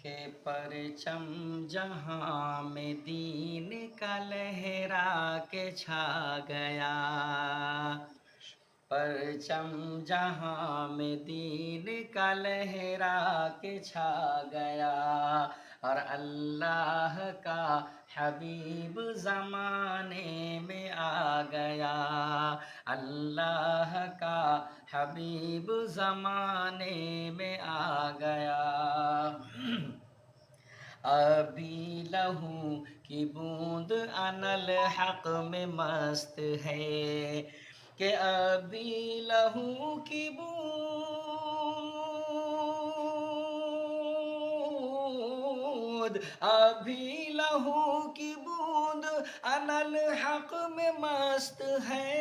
کہ پرچم جہاں میں دین کا لہرا کے چھا گیا، پرچم جہاں میں دین کا لہرا کے چھا گیا، اور اللہ کا حبیب زمانے میں آ گیا، اللہ کا حبیب زمانے میں آ گیا۔ ابھی لہو کی بوند انل حق میں مست ہے، کہ ابھی لہو کی بوند، ابھی لہو کی بوند انل حق میں مست ہے،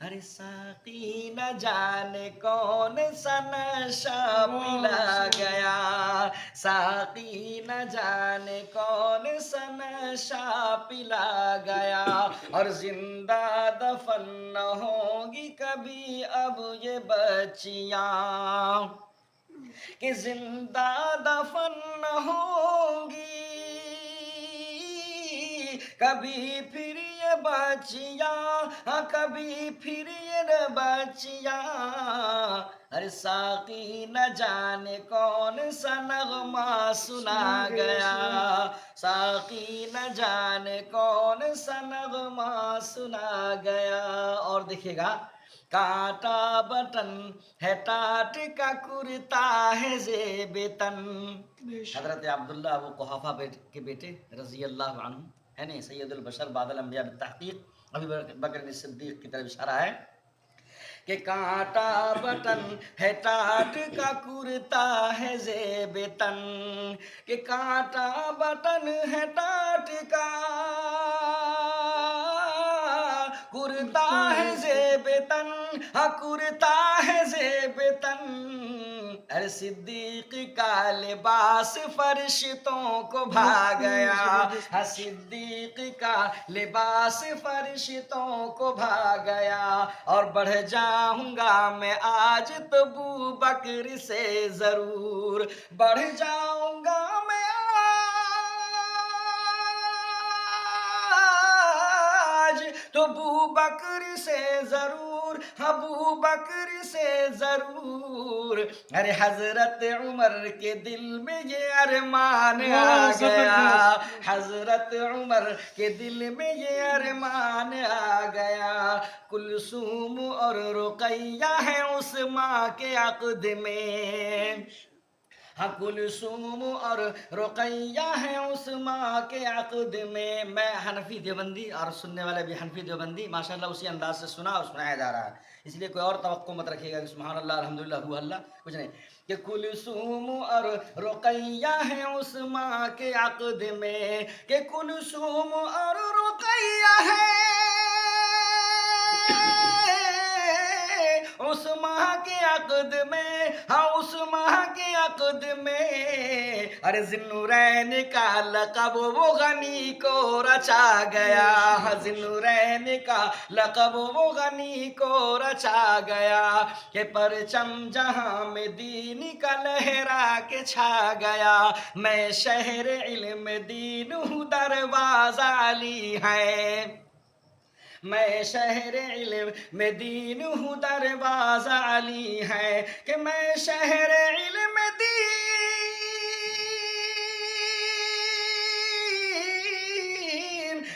ارے ساقی نہ جانے کون سا نشہ پلا گیا، ساقی نہ جانے کون سا نشہ پلا گیا، اور زندہ دفن نہ ہوں گی کبھی اب یہ بچیاں، کہ زندہ دفن نہ ہوں گی کبھی پھر یہ بچیاں، کبھی پھر یہ بچیاں، ارے ساقی نہ جانے کون سا نغمہ سنا گیا، ساقی نہ جانے کون سا نغمہ سنا گیا۔ اور دیکھیے گا، کانٹا بٹن ہے ٹاٹ کا کرتا ہے زیب تن، حضرت عبداللہ ابو قحافہ کے بیٹے رضی اللہ عنہ ہے نا، سید البشر بعد الانبیاء بالتحقیق، ابی بکر صدیق کی طرف اشارہ ہے کہ کانٹا بٹن ہے ٹاٹ کا کرتا ہے زیب تن، کہ کانٹا بٹن ہے ٹاٹ کا کرتا ہے زیب تن، کرتا ہے زیب تن، ارے صدیق کا لباس فرشتوں کو بھا گیا، صدیق کا لباس فرشتوں کو بھا گیا، اور بڑھ جاؤں گا میں آج تو ابو بکر سے ضرور، بڑھ جاؤں گا میں آج تو ابو بکر سے ضرور، ابو بکر سے ضرور، ارے حضرت عمر کے دل میں یہ ارمان آ گیا، حضرت عمر کے دل میں یہ ارمان آ گیا، کلثوم اور رقیہ ہے اس ماں کے عقد میں، ہاں کلثوم اور رقیہ ہے اس ماں کے عقد میں۔ میں حنفی دیوبندی اور سننے والے بھی حنفی دیوبندی ماشاءاللہ اسی انداز سے سنا اور سنایا جا رہا ہے، اس لیے کوئی اور توقع مت رکھیے گا کہ سبحان اللہ الحمدللہ ہوا اللہ، کچھ نہیں، کہ کلثوم اور رقیہ ہے اس ماں کے عقد میں، کہ کلثوم اور رقیہ ہے اس ماہ کے عقد میں، ہاں اس ماہ کے عقد میں، ارے ذوالنورین کا لقب وہ غنی کو رچا گیا، ذوالنورین کا لقب وہ غنی کو رچا گیا، کہ پرچم جہاں میں دین کا لہرا کے چھا گیا، میں شہر علم دین ہوں دروازہ علی ہے، میں شہر علم میں دین ہوں دروازہ علی ہے، کہ میں شہر علم دین،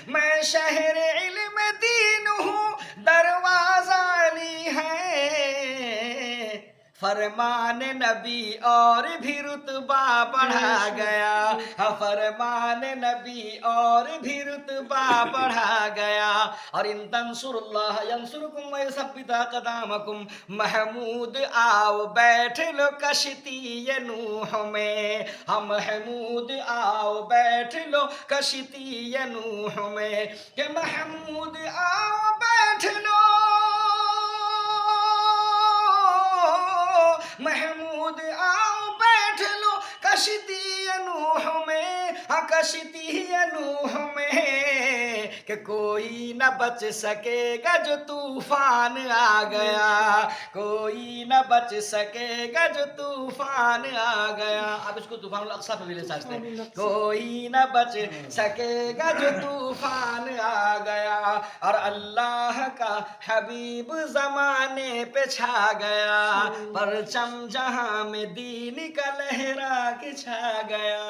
میں شہر علم دین ہوں دروازہ علی ہے، فرمان نبی اور بھی رتبہ بڑھا گیا، فرمان نبی اور بھی رتبہ بڑھا گیا، اور ان تنصر اللہ ینصرکم ویثبت اقدامکم، محمود آؤ بیٹھ لو کشتی نوح میں، ہم محمود آؤ بیٹھ لو کشتی نوح میں، کہ محمود آؤ بیٹھ لو، محمود آؤ بیٹھ لو کشتی نوح میں، کشتی نوح میں، کہ کوئی نہ بچ سکے گا جو طوفان آ گیا، کوئی نہ بچ سکے گا جو طوفان آ گیا. آپ اس کو طوفان الاقصی پہ بھی لے سکتے ہیں. کوئی نہ بچ سکے گا جو طوفان آ گیا، اور اللہ کا حبیب زمانے پہ چھا گیا، پرچم جہاں میں دین کا لہرا کے چھا گیا.